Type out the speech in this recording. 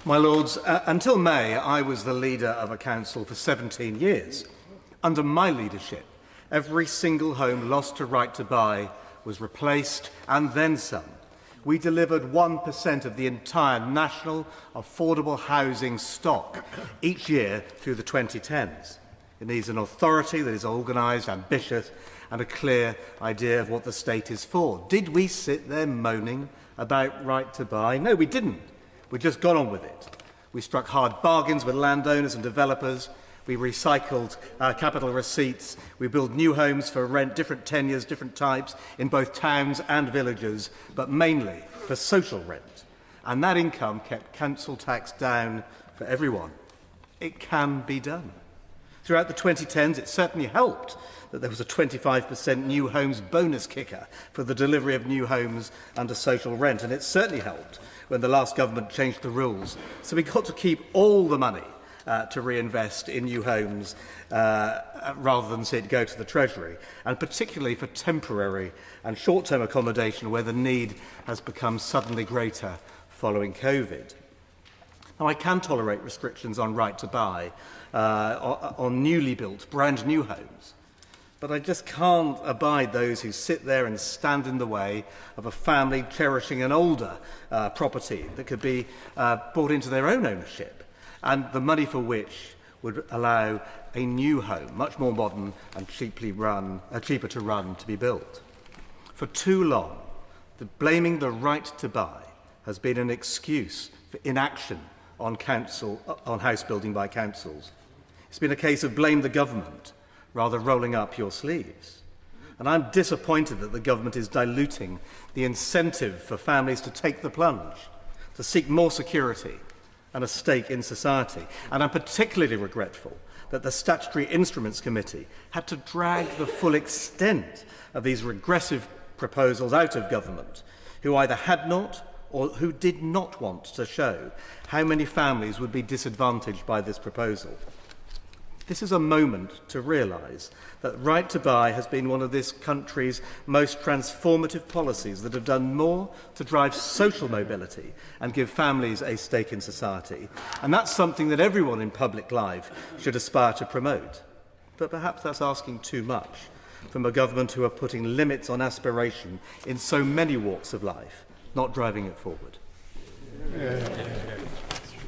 My Lords, until May, I was the leader of a council for 17 years. Under my leadership, every single home lost to Right to Buy was replaced and then some. We delivered 1% of the entire national affordable housing stock each year through the 2010s. It needs an authority that is organised, ambitious, and a clear idea of what the state is for. Did we sit there moaning about Right to Buy? No, we didn't. We just got on with it. We struck hard bargains with landowners and developers. We recycled capital receipts. We built new homes for rent, different tenures, different types, in both towns and villages, but mainly for social rent. And that income kept council tax down for everyone. It can be done. Throughout the 2010s, it certainly helped that there was a 25% new homes bonus kicker for the delivery of new homes under social rent. And it certainly helped when the last government changed the rules. So we got to keep all the money to reinvest in new homes rather than see it go to the Treasury, and particularly for temporary and short-term accommodation where the need has become suddenly greater following COVID. Now, I can tolerate restrictions on Right to Buy on newly built, brand new homes, but I just can't abide those who sit there and stand in the way of a family cherishing an older property that could be brought into their own ownership, and the money for which would allow a new home, much more modern and cheaper to run, to be built. For too long, blaming the Right to Buy has been an excuse for inaction on house building by councils. It's been a case of blame the government rather rolling up your sleeves. And I'm disappointed that the government is diluting the incentive for families to take the plunge, to seek more security and a stake in society. And I'm particularly regretful that the Statutory Instruments Committee had to drag the full extent of these regressive proposals out of government, who either had not or who did not want to show how many families would be disadvantaged by this proposal. This is a moment to realise that Right to Buy has been one of this country's most transformative policies that have done more to drive social mobility and give families a stake in society. And that's something that everyone in public life should aspire to promote. But perhaps that's asking too much from a government who are putting limits on aspiration in so many walks of life, not driving it forward.